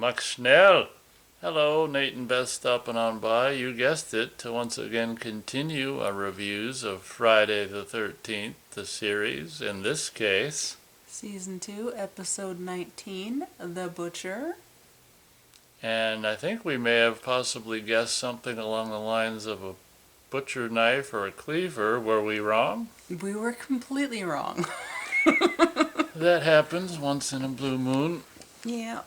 Mach schnell! Hello, Nate and Beth stopping on by, you guessed it, to once again continue our reviews of Friday the 13th, the series, in this case. Season 2, Episode 19, The Butcher. And I think we may have possibly guessed something along the lines of a butcher knife or a cleaver. Were we wrong? We were completely wrong. That happens once in a blue moon. Yeah.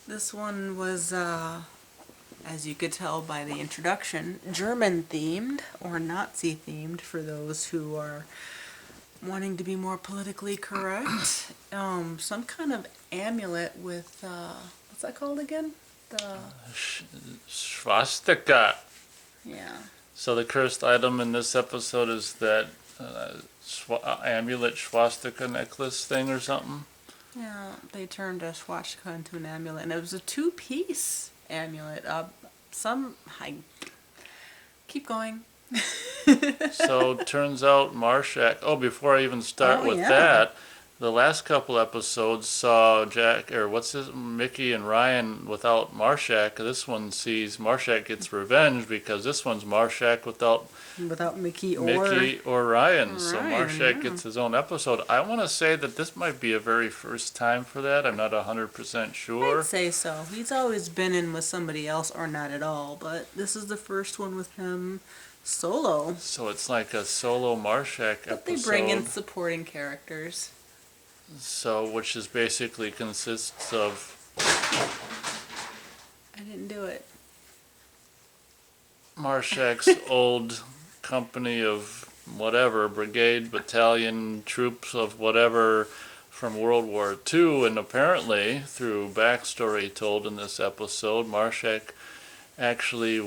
This one was, as you could tell by the introduction, German-themed, or Nazi-themed for those who are wanting to be more politically correct. Some kind of amulet with, what's that called again? The... Swastika. Yeah. So the cursed item in this episode is that amulet swastika necklace thing or something? Yeah, they turned a swastika into an amulet, and it was a two-piece amulet. Keep going. So turns out Marshak. Oh, before I even start with that, the last couple episodes saw Mickey and Ryan without Marshak. This one sees Marshak gets revenge because this one's Marshak without Mickey or Ryan. So Marshak gets his own episode. I want to say that this might be a very first time for that. I'm not 100% sure. I'd say so. He's always been in with somebody else or not at all, but this is the first one with him solo. So it's like a solo Marshak episode. But they bring in supporting characters. So, which is basically consists of... I didn't do it. Marshak's old company of whatever, brigade, battalion, troops of whatever from World War II, and apparently, through backstory told in this episode, Marshak actually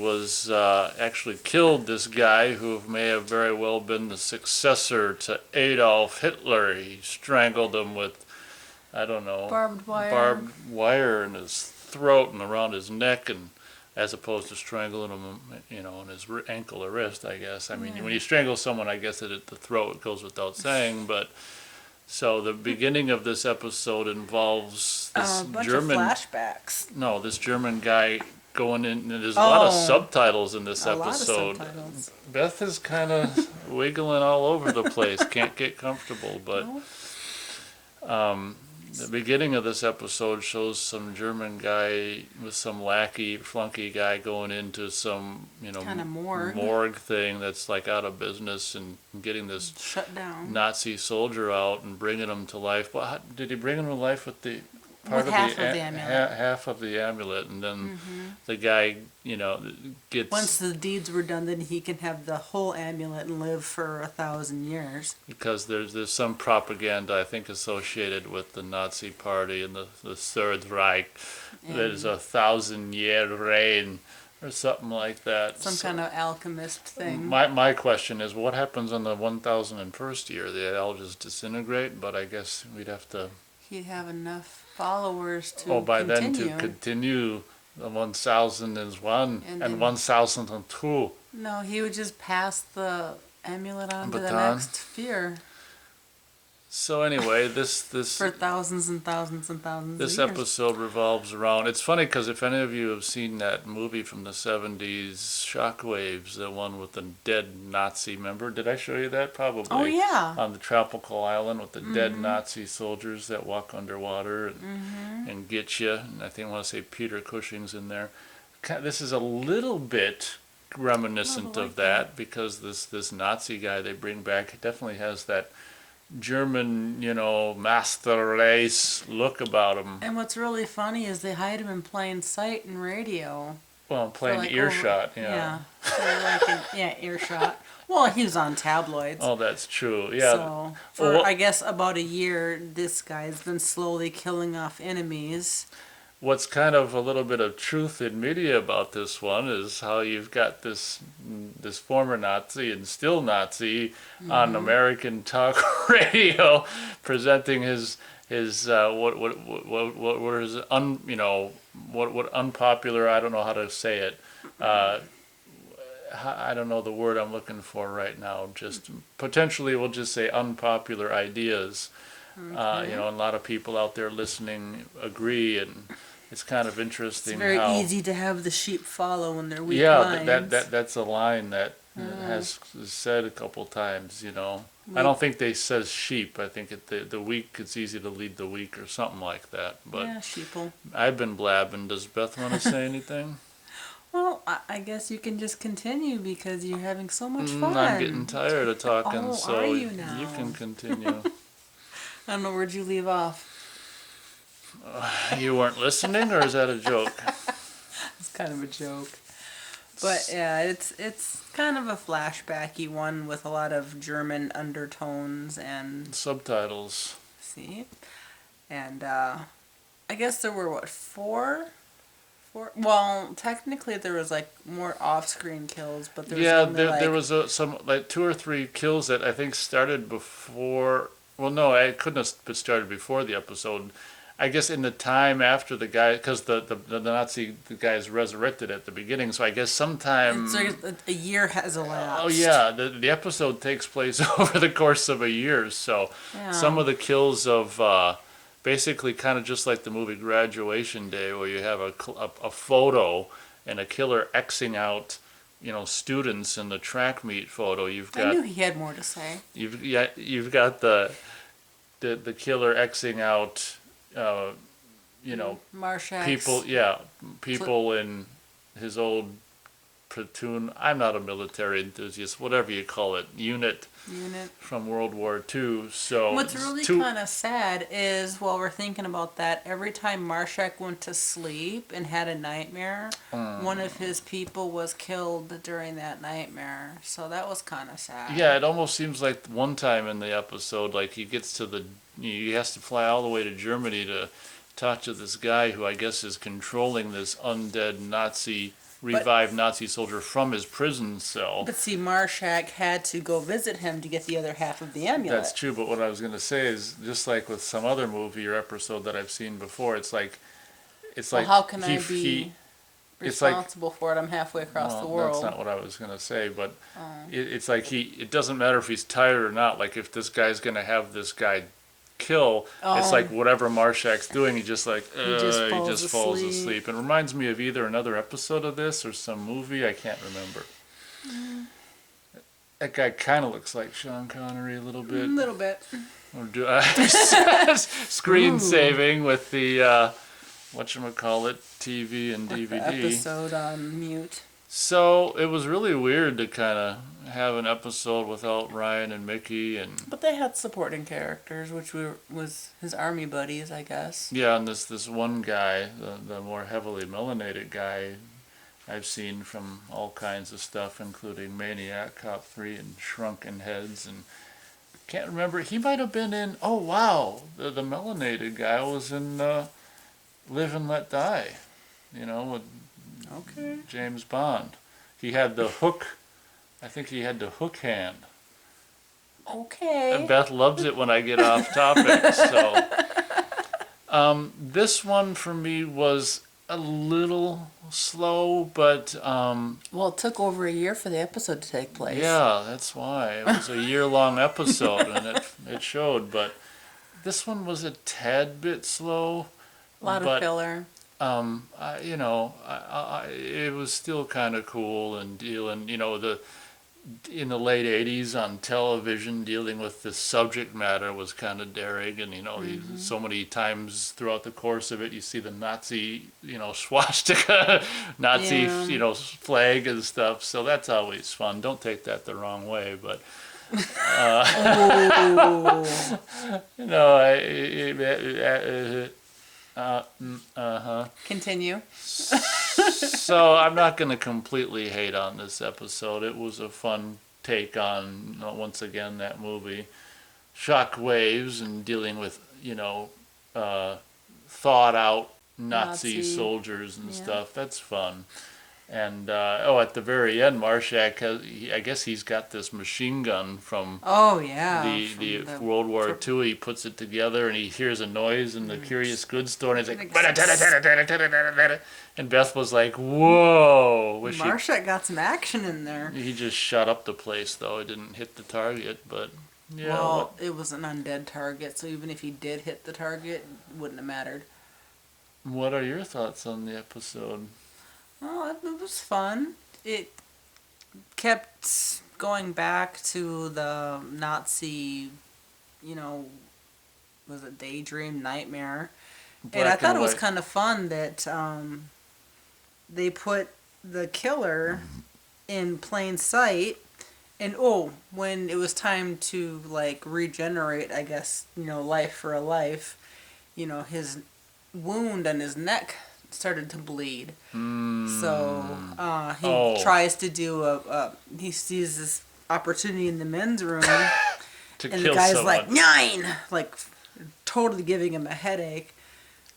killed this guy who may have very well been the successor to Adolf Hitler. He strangled him with, I don't know, barbed wire in his throat and around his neck, and as opposed to strangling him, in his ankle or wrist, I guess. I mean, when you strangle someone, I guess at the throat, it goes without saying, but... So the beginning of this episode involves this German... of flashbacks. No, this German guy going in, and there's a lot of subtitles in this episode. Lot of subtitles. Beth is kind of wiggling all over the place, can't get comfortable, but the beginning of this episode shows some German guy with some flunky guy going into some, kind of morgue thing that's like out of business and getting this shut down Nazi soldier out and bringing him to life. Well, did he bring him to life with the... half of the amulet, and then the guy, gets... Once the deeds were done, then he can have the whole amulet and live for 1,000 years. Because there's some propaganda, I think, associated with the Nazi Party and the Third Reich. There's 1,000-year reign, or something like that. Some kind of alchemist thing. My question is, what happens on the 1,001st year? They all just disintegrate, but I guess we'd have to... He'd have enough followers to by then to continue the 1001 and 1002. No, he would just pass the amulet on to the next sphere. So anyway, this for thousands and thousands and thousands this of years. Episode revolves around... It's funny because if any of you have seen that movie from the 70s, Shockwaves, the one with the dead Nazi member, did I show you that? Probably. Oh, yeah. On the tropical island with the dead Nazi soldiers that walk underwater and get you. And I think I want to say Peter Cushing's in there. This is a little bit reminiscent of that because this Nazi guy they bring back definitely has that German, master race look about him. And what's really funny is they hide him in plain sight in radio. Well, plain earshot, Yeah. Earshot. Well, he was on tabloids. Oh, that's true. Yeah. So, for I guess about a year, this guy's been slowly killing off enemies. What's kind of a little bit of truth in media about this one is how you've got this former Nazi and still Nazi on American talk radio presenting his unpopular, I don't know how to say it. I don't know the word I'm looking for right now. Just potentially, we'll just say unpopular ideas. And a lot of people out there listening agree, and it's kind of It's interesting very how. easy to have the sheep follow when they're weak Yeah, minds. that's a line that Mm. has said a couple times. I We, don't think they says sheep. I think the weak. It's easy to lead the weak or something like that. But yeah, sheeple. I've been blabbing. Does Beth want to say anything? Well, I guess you can just continue because you're having so much I'm getting fun. tired of talking, Oh, are so you you now? can continue. I don't know, where'd you leave off? You weren't listening, or is that a joke? It's kind of a joke. But yeah, it's kind of a flashbacky one with a lot of German undertones and Subtitles. see, and I guess there were what four. Well, technically there was like more off-screen kills, but there was Yeah, only there like was some like two or three kills that I think started before. Well, no, I couldn't have started before the episode. I guess in the time after the guy, because the Nazi the guy's resurrected at the beginning, so I guess it's like sometime. a year has Oh elapsed. yeah, the episode takes place over the course of a year, so some Yeah, of the kills of basically kind of just like the movie Graduation Day, where you have a photo and a killer Xing out, students in the track meet photo. I knew he had more to say. You've got the killer Xing out, uh, Marshack's people, yeah, flip. people in his old platoon. I'm not a military enthusiast, whatever you call it, unit Unit. from World War II. So What's really two, kind of sad is while we're thinking about that, every time Marshak went to sleep and had a nightmare, one of his people was killed during that nightmare. So that was kind of sad. yeah, it almost seems like one time in the episode, like he has to fly all the way to Germany to talk to this guy who I guess is controlling this undead revived Nazi soldier from his prison cell. But see, Marshak had to go visit him to get the other half of the amulet. That's true, but what I was going to say is just like with some other movie or episode that I've seen before, it's Well, like how can he, I be he it's like responsible for it? I'm halfway across the well, that's world. not what I was going to say, but Oh. it's like it doesn't matter if he's tired or not. Like if this guy's going to have this guy kill, it's like whatever Marshak's doing, he just like He just he falls just falls asleep. asleep. It reminds me of either another episode of this or some movie. I can't remember. That guy kind of looks like Sean Connery a little A bit. little bit. Or screen saving with the whatchamacallit TV and With DVD. the episode on mute. So it was really weird to kind of have an episode without Ryan and Mickey and But they had supporting characters, which was his army buddies, I guess. yeah, and this one guy, the more heavily melanated guy, I've seen from all kinds of stuff, including Maniac Cop 3 and Shrunken Heads, and can't remember. He might have been in. Oh wow, the melanated guy was in Live and Let Die. With Okay. James Bond. He had the hook. I think he had the hook hand. Okay. And Beth loves it when I get off topic. So, this one for me was a little slow, but Well, it took over a year for the episode to take place. yeah, that's why it was a year-long episode, and it showed. But this one was a tad bit slow. A lot of but filler. it was still kind of cool and dealing, in the late 80s on television, dealing with this subject matter was kind of daring. And, so many times throughout the course of it, you see the Nazi, swastika, Nazi, Yeah. flag and stuff. So that's always fun. Don't take that the wrong way, but, Oh. Continue. So I'm not going to completely hate on this episode. It was a fun take on, once again, that movie. Shock waves and dealing with, thought out Nazi soldiers and yeah. stuff. That's fun. And, at the very end, Marshak I guess he's got this machine gun from Oh yeah. the from World War II. He puts it together and he hears a noise in the curious goods store and he's like, and Beth was like, whoa. Marshak got some action in there. He just shot up the place though. It didn't hit the target, but yeah. Well, it was an undead target, so even if he did hit the target, it wouldn't have mattered. What are your thoughts on the episode? Oh, it was fun. It kept going back to the Nazi, you know, was it daydream nightmare? And I Black thought and it was white. kind of fun that they put the killer in plain sight. And oh, when it was time to like regenerate, I guess, life for a life, his wound on his neck started to bleed. So Mm. he Oh, tries to do he sees this opportunity in the men's room, to and the kill guy's like, someone. 9! Like, totally giving him a headache.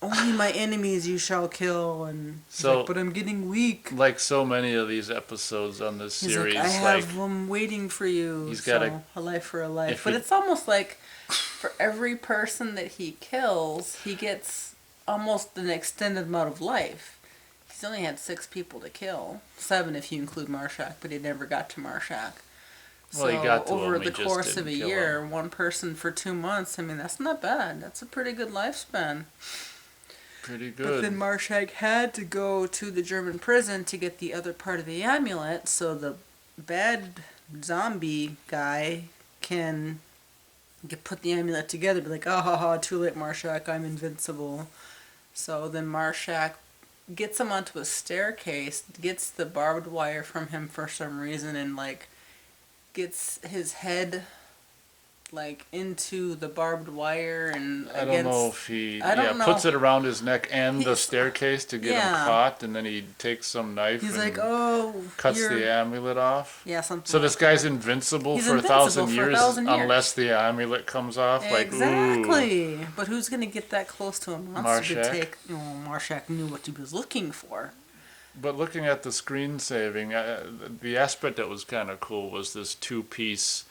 Only my enemies you shall kill. And he's like, So, but I'm getting weak. like so many of these episodes on this He's like, I series, like have them waiting for you. he's got So, a life for a life. if But he, it's almost like for every person that he kills, he gets almost an extended amount of life. He's only had 6 people to kill. 7 if you include Marshak, but he never got to Marshak. well, he So got to over him, he the just course of didn't a kill year, him. 1 person for 2 months, I mean, that's not bad. That's a pretty good lifespan. Pretty But then good. Marshak had to go to the German prison to get the other part of the amulet, so the bad zombie guy can put the amulet together, be like, oh, ha, ha, too late, Marshak, I'm invincible. So then Marshak gets him onto a staircase, gets the barbed wire from him for some reason, and, like, gets his head, like, into the barbed wire and I don't know against... if he, I yeah, don't puts know. it around his neck and the He's... staircase to get him Yeah. caught, and then he takes some knife He's like, and oh, cuts you're... the amulet off. Yeah, something So like this guy's that. invincible He's for invincible 1,000 for years 1,000 years. unless the amulet comes off. Like, ooh, Exactly. But who's going to get that close to a monster to Marshak. take... Oh, Marshak knew what he was looking for. But looking at the screen saving, the aspect that was kind of cool was this 2-piece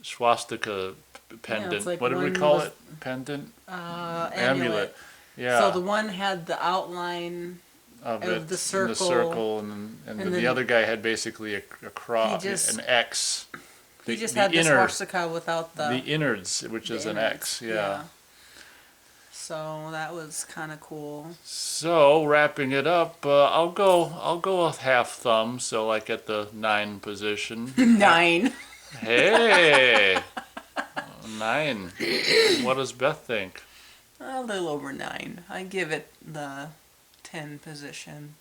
swastika Yeah, it's pendant. like What did we one call was it? Pendant? amulet. Yeah, So the one had the outline of of it the in the circle, circle, and and the then other guy had basically a cross, he just an X. he just The had the inner, swastika without the innards, which the is an innards. X. Yeah. So that was kind of cool. So wrapping it up, I'll go with half thumb. So like at the 9 position. 9. Hey, 9. What does Beth think? A little over 9. I give it the 10 position.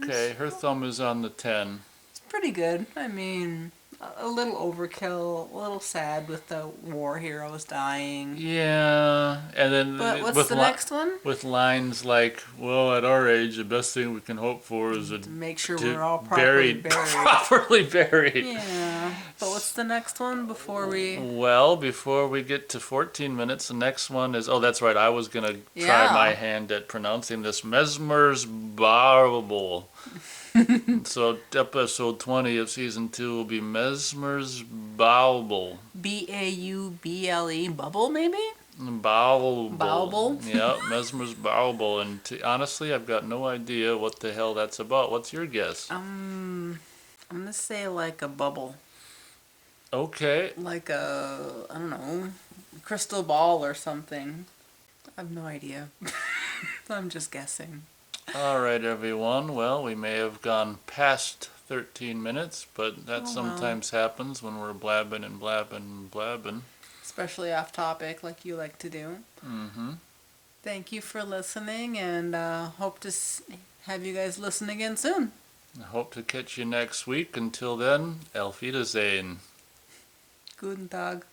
Okay, her thumb is on the 10. It's pretty good. I mean, a little overkill, a little sad with the war heroes dying. Yeah, and then But what's the next one? with lines like, "Well, at our age, the best thing we can hope for is To make sure to we're all properly buried. properly buried." Yeah. But what's the next one before we... Well, before we get to 14 minutes, the next one is, oh, that's right, I was going to try Yeah. my hand at pronouncing this, Mesmer's Barble. So episode 20 of season 2 will be Mesmer's Bauble. Bauble, bubble maybe? Bauble. Bauble? Yeah, Mesmer's Bauble. And honestly, I've got no idea what the hell that's about. What's your guess? I'm gonna say like a bubble. Okay. Like I don't know, crystal ball or something. I have no idea. I'm just guessing. All right, everyone. Well, we may have gone past 13 minutes, but that Oh, well. sometimes happens when we're blabbing and blabbing and blabbing. Especially off topic like you like to do. Mm-hmm. Thank you for listening, and hope to have you guys listen again soon. I hope to catch you next week. Until then, Auf Wiedersehen. Guten Tag.